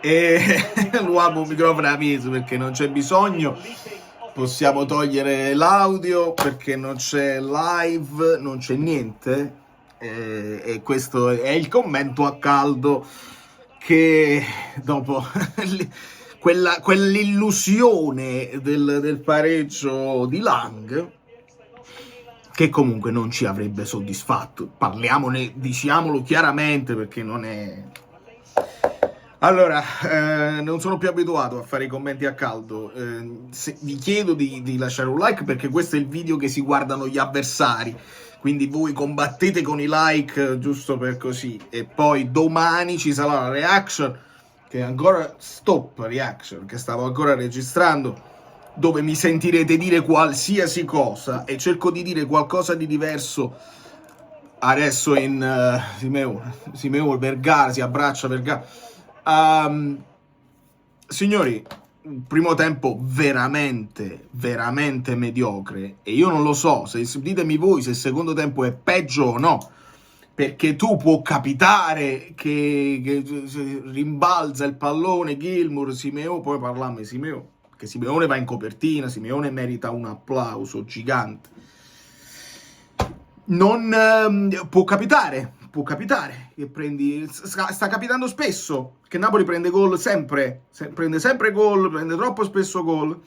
e l'uomo un microfono a peso perché non c'è bisogno, possiamo togliere l'audio perché non c'è live, non c'è niente, e questo è il commento a caldo che dopo quell'illusione del pareggio di Lang, che comunque non ci avrebbe soddisfatto. Parliamone, diciamolo chiaramente, perché non è... Allora, non sono più abituato a fare i commenti a caldo. Vi chiedo di lasciare un like, perché questo è il video che si guardano gli avversari. Quindi voi combattete con i like, giusto per così. E poi domani ci sarà la reaction, che è ancora stop reaction, che stavo ancora registrando, dove mi sentirete dire qualsiasi cosa, e cerco di dire qualcosa di diverso adesso in Simeone, Vergara, si abbraccia Vergara. Signori, primo tempo veramente, veramente mediocre, e io non lo so, ditemi voi se il secondo tempo è peggio o no, perché tu può capitare che rimbalza il pallone Gilmour, Simeone, poi parliamo di Simeone, che Simeone va in copertina, Simeone merita un applauso gigante. Non può capitare che prendi, sta capitando spesso che Napoli prende gol prende sempre gol, prende troppo spesso gol.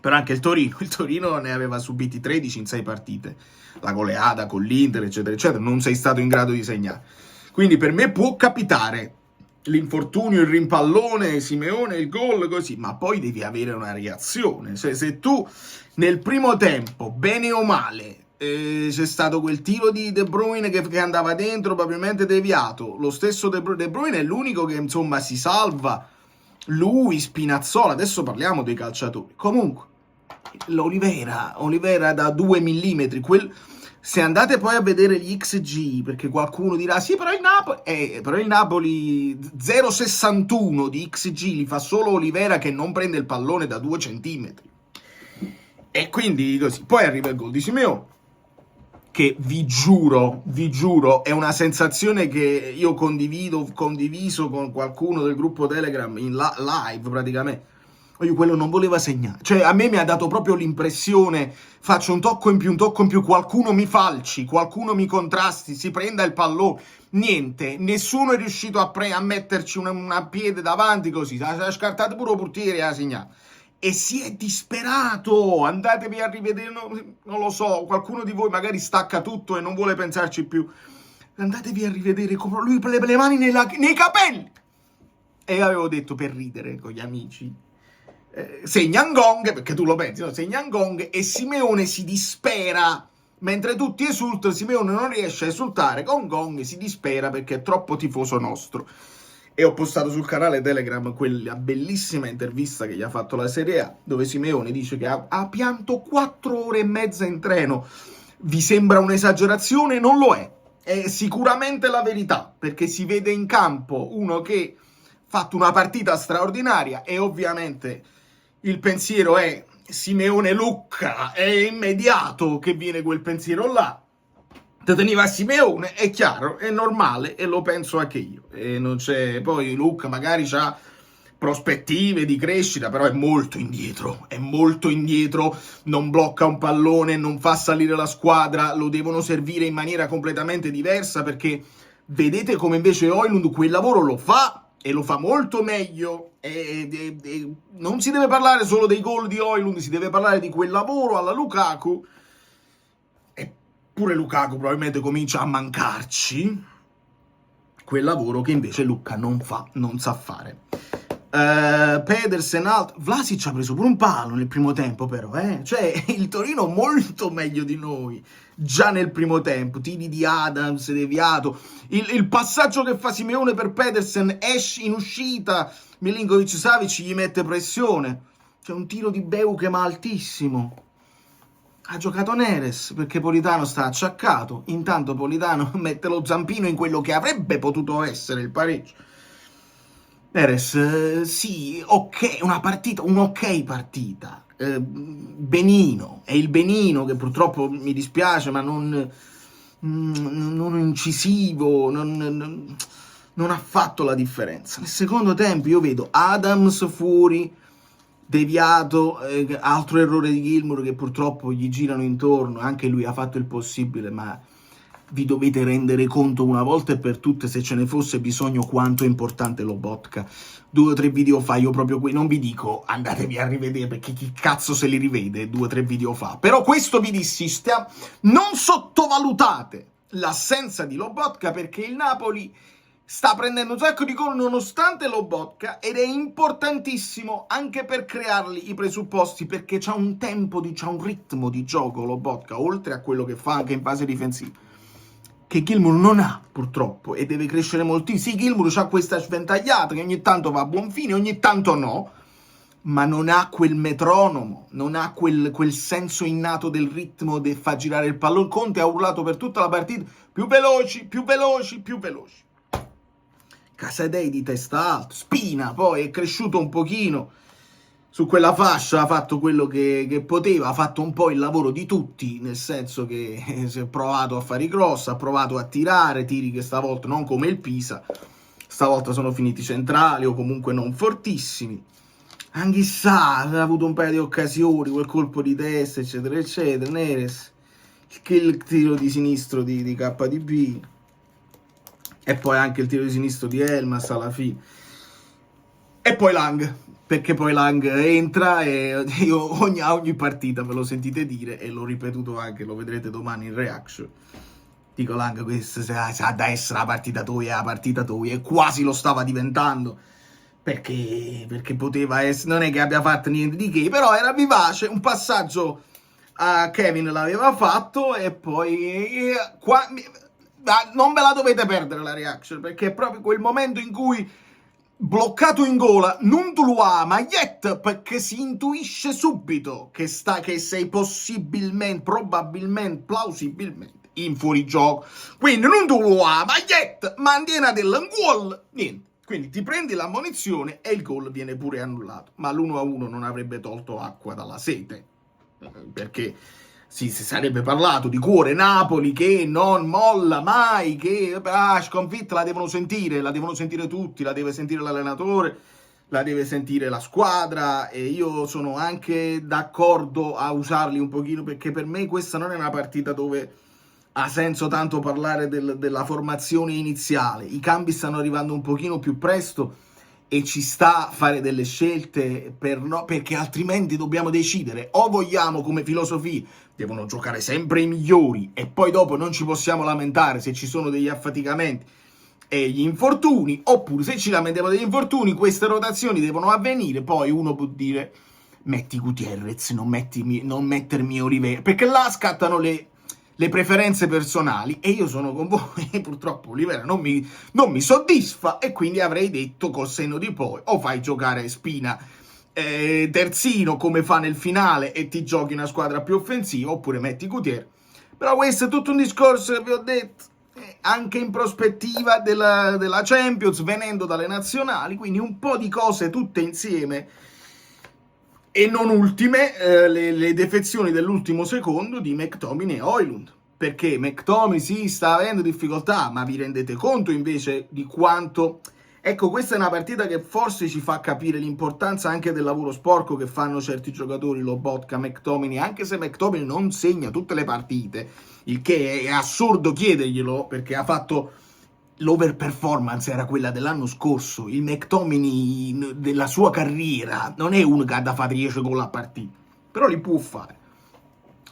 Però anche il Torino ne aveva subiti 13 in 6 partite, la goleada con l'Inter, eccetera, eccetera, non sei stato in grado di segnare. Quindi per me può capitare l'infortunio, il rimpallone, Simeone, il gol, così, ma poi devi avere una reazione. Se tu nel primo tempo, bene o male, c'è stato quel tiro di De Bruyne che andava dentro, probabilmente deviato, lo stesso De Bruyne è l'unico che insomma si salva, lui, Spinazzola, adesso parliamo dei calciatori. Comunque Olivera da 2 mm, se andate poi a vedere gli XG, perché qualcuno dirà sì, però il Napoli 0,61 di XG li fa solo Olivera, che non prende il pallone da 2 centimetri, e quindi così. Poi arriva il gol di Simeone, che vi giuro, è una sensazione che io condiviso con qualcuno del gruppo Telegram in live praticamente. Io quello non voleva segnare, cioè a me mi ha dato proprio l'impressione, faccio un tocco in più, qualcuno mi falci, qualcuno mi contrasti, si prenda il pallone, niente, nessuno è riuscito a metterci una piede davanti così, ha scartato pure il portiere e ha segnato. E si è disperato, andatevi a rivedere, non lo so, qualcuno di voi magari stacca tutto e non vuole pensarci più, andatevi a rivedere come lui le mani nei capelli. E avevo detto per ridere con gli amici, segna Ngong, perché tu lo pensi, no? Segna Ngong, e Simeone si dispera, mentre tutti esultano, Simeone non riesce a esultare, con Ngong si dispera perché è troppo tifoso nostro. E ho postato sul canale Telegram quella bellissima intervista che gli ha fatto la Serie A, dove Simeone dice che ha pianto 4 ore e mezza in treno. Vi sembra un'esagerazione? Non lo è sicuramente la verità, perché si vede in campo uno che ha fatto una partita straordinaria, e ovviamente il pensiero è Simeone Lucca, è immediato che viene quel pensiero là. Te teniva a Simeone, è chiaro, è normale, e lo penso anche io. E non c'è, poi Lucca magari ha prospettive di crescita, però è molto indietro, non blocca un pallone, non fa salire la squadra, lo devono servire in maniera completamente diversa, perché vedete come invece Højlund quel lavoro lo fa, e lo fa molto meglio, e non si deve parlare solo dei gol di Højlund, si deve parlare di quel lavoro alla Lukaku. Pure Lukaku probabilmente comincia a mancarci quel lavoro che invece Lucca non sa fare. Pedersen, Vlasic ha preso pure un palo nel primo tempo, però, cioè il Torino molto meglio di noi già nel primo tempo, tiri di Adams deviato, il passaggio che fa Simeone per Pedersen, esce in uscita, Milinkovic-Savic gli mette pressione, c'è un tiro di Beuke ma altissimo. Ha giocato Neres perché Politano sta acciaccato, intanto Politano mette lo zampino in quello che avrebbe potuto essere il pareggio. Neres, sì, ok, un'ok partita, benino, è il benino che purtroppo mi dispiace, ma non incisivo, non ha fatto la differenza. Nel secondo tempo io vedo Adams fuori, deviato, altro errore di Gilmour che purtroppo gli girano intorno, anche lui ha fatto il possibile, ma vi dovete rendere conto una volta e per tutte, se ce ne fosse bisogno, quanto è importante Lobotka. 2 o 3 video fa, io proprio qui, non vi dico andatevi a rivedere, perché chi cazzo se li rivede 2 o 3 video fa, però questo vi dissi, non sottovalutate l'assenza di Lobotka, perché il Napoli sta prendendo un sacco di gol nonostante Lobotka, ed è importantissimo anche per crearli i presupposti, perché c'ha un tempo, c'ha un ritmo di gioco Lobotka, oltre a quello che fa anche in fase difensiva, che Gilmour non ha, purtroppo, e deve crescere moltissimo. Sì, Gilmour ha questa sventagliata che ogni tanto va a buon fine, ogni tanto no, ma non ha quel metronomo, non ha quel senso innato del ritmo che fa girare il pallone. Conte ha urlato per tutta la partita, più veloci, più veloci, più veloci. Casadei di testa alta, Spina poi è cresciuto un pochino, su quella fascia ha fatto quello che poteva, ha fatto un po' il lavoro di tutti, nel senso che si è provato a fare i cross, ha provato a tirare, tiri che stavolta non come il Pisa, stavolta sono finiti centrali o comunque non fortissimi. Anghissà ha avuto un paio di occasioni, quel colpo di testa, eccetera, eccetera. Neres, il tiro di sinistro di KDB, e poi anche il tiro di sinistro di Elmas alla fine. E poi Lang, perché poi Lang entra, e io ogni partita ve lo sentite dire, e l'ho ripetuto anche, lo vedrete domani in reaction, dico Lang, questa ha da essere la partita tua, e quasi lo stava diventando, perché poteva essere, non è che abbia fatto niente di che, però era vivace, un passaggio a Kevin l'aveva fatto, e poi qua, non ve la dovete perdere la reaction, perché è proprio quel momento in cui, bloccato in gola, non tu lo ha, ma yet, perché si intuisce subito che sei possibilmente, probabilmente, plausibilmente in fuorigioco, quindi non tu lo ha, ma yet, mantiene del gol, niente. Quindi ti prendi l'ammonizione e il gol viene pure annullato, ma l'1-1 non avrebbe tolto acqua dalla sete, perché si sarebbe parlato di cuore Napoli che non molla mai, che sconfitta la devono sentire tutti, la deve sentire l'allenatore, la deve sentire la squadra, e io sono anche d'accordo a usarli un pochino, perché per me questa non è una partita dove ha senso tanto parlare della formazione iniziale. I cambi stanno arrivando un pochino più presto e ci sta a fare delle scelte, perché altrimenti dobbiamo decidere, o vogliamo come filosofia devono giocare sempre i migliori e poi dopo non ci possiamo lamentare se ci sono degli affaticamenti e gli infortuni, oppure se ci lamentiamo degli infortuni queste rotazioni devono avvenire. Poi uno può dire metti Gutierrez, non mettermi Oliveira, perché là scattano le preferenze personali, e io sono con voi, purtroppo Oliveira non mi soddisfa, e quindi avrei detto col senno di poi, o fai giocare Spina terzino come fa nel finale e ti giochi una squadra più offensiva, oppure metti Gutierrez. Però questo è tutto un discorso che vi ho detto, anche in prospettiva della Champions, venendo dalle nazionali, quindi un po' di cose tutte insieme. E non ultime le defezioni dell'ultimo secondo di McTominay e Højlund, perché McTominay sì, sta avendo difficoltà, ma vi rendete conto invece di quanto... Ecco, questa è una partita che forse ci fa capire l'importanza anche del lavoro sporco che fanno certi giocatori, Lobotka, McTominay, anche se McTominay non segna tutte le partite, il che è assurdo chiederglielo, perché ha fatto... L'overperformance era quella dell'anno scorso, il McTominay della sua carriera non è uno che ha da fare 10 gol a partita, però li può fare.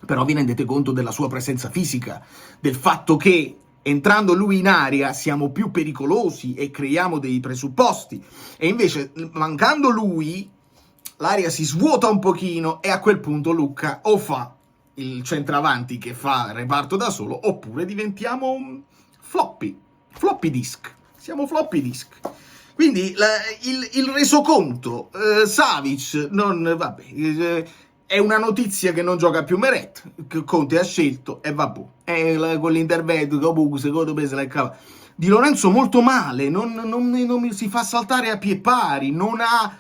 Però vi rendete conto della sua presenza fisica, del fatto che entrando lui in area siamo più pericolosi e creiamo dei presupposti, e invece mancando lui l'area si svuota un pochino, e a quel punto Lucca o fa il centravanti che fa il reparto da solo, oppure diventiamo floppy disk, siamo floppy disk. Quindi il resoconto Savic è una notizia che non gioca più Meret, che Conte ha scelto, e vabbè, quell'intervento comunque secondo me se l'ha cavato. Di Lorenzo molto male, non si fa saltare a pie pari, non ha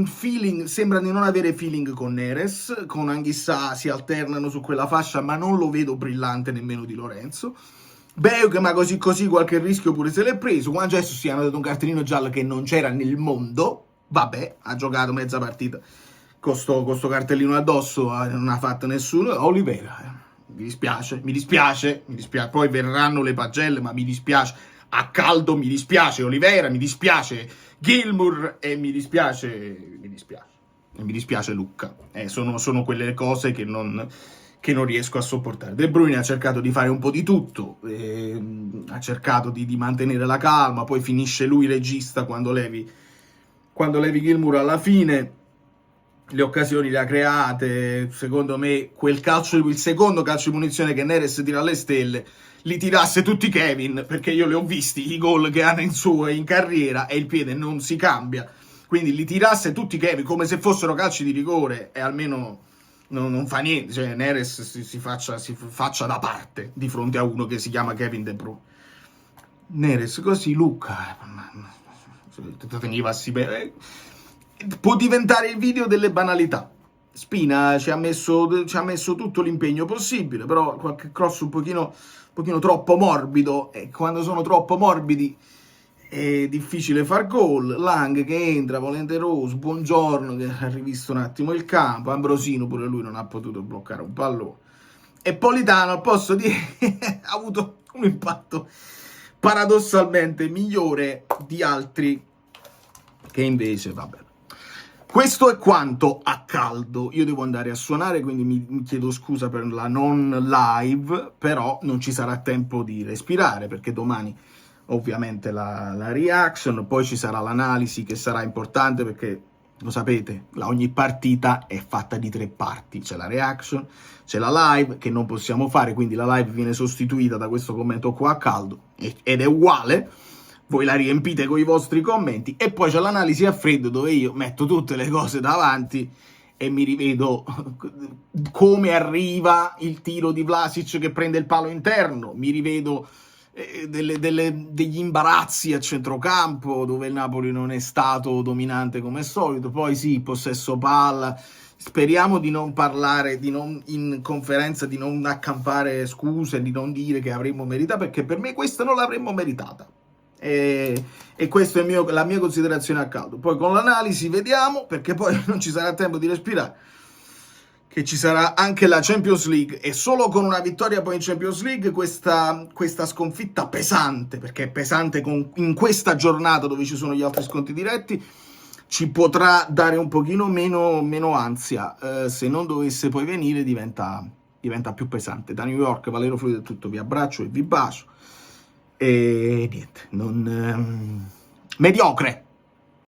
feeling, sembra di non avere feeling con Neres, con Anghissà si alternano su quella fascia, ma non lo vedo brillante nemmeno di Lorenzo. Beuk, ma così così qualche rischio pure se l'è preso. Juan Jesus si è dato un cartellino giallo che non c'era nel mondo. Vabbè, ha giocato mezza partita con sto cartellino addosso, non ha fatto nessuno. Olivera, mi dispiace. Poi verranno le pagelle, ma mi dispiace. A caldo mi dispiace Olivera, mi dispiace Gilmour e mi dispiace Lucca. Sono quelle cose che non riesco a sopportare. De Bruyne ha cercato di fare un po' di tutto, ha cercato di mantenere la calma, poi finisce lui regista quando levi Gilmour alla fine. Le occasioni le ha create, secondo me il secondo calcio di punizione che Neres tira alle stelle li tirasse tutti Kevin, perché io li ho visti i gol che hanno in carriera e il piede non si cambia, quindi li tirasse tutti Kevin come se fossero calci di rigore e almeno non fa niente, cioè Neres si faccia da parte di fronte a uno che si chiama Kevin De Bruyne. Neres così, Lucca può diventare il video delle banalità. Spina ci ha messo tutto l'impegno possibile, però qualche cross un pochino troppo morbido, e quando sono troppo morbidi è difficile far gol. Lang che entra, volenteroso, Buongiorno che ha rivisto un attimo il campo, Ambrosino pure lui non ha potuto bloccare un pallone, e Politano al posto di ha avuto un impatto paradossalmente migliore di altri che invece, vabbè. Questo è quanto a caldo. Io devo andare a suonare, quindi mi chiedo scusa per la non live, però non ci sarà tempo di respirare, perché domani ovviamente la reaction, poi ci sarà l'analisi che sarà importante, perché lo sapete, ogni partita è fatta di 3 parti. C'è la reaction, c'è la live, che non possiamo fare, quindi la live viene sostituita da questo commento qua a caldo, ed è uguale. Voi la riempite con i vostri commenti, e poi c'è l'analisi a freddo, dove io metto tutte le cose davanti e mi rivedo come arriva il tiro di Vlasic che prende il palo interno, mi rivedo degli imbarazzi a centrocampo dove il Napoli non è stato dominante come al solito. Poi sì, possesso palla, speriamo di non parlare, in conferenza di non accampare scuse, di non dire che avremmo meritato, perché per me questa non l'avremmo meritata. E questa è la mia considerazione a caldo. Poi con l'analisi vediamo, perché poi non ci sarà tempo di respirare, che ci sarà anche la Champions League, e solo con una vittoria poi in Champions League questa sconfitta pesante, perché è pesante in questa giornata dove ci sono gli altri scontri diretti, ci potrà dare un pochino meno ansia. Se non dovesse poi venire diventa più pesante. Da New York, Valerio Fluido è tutto, vi abbraccio e vi bacio. E niente, mediocre.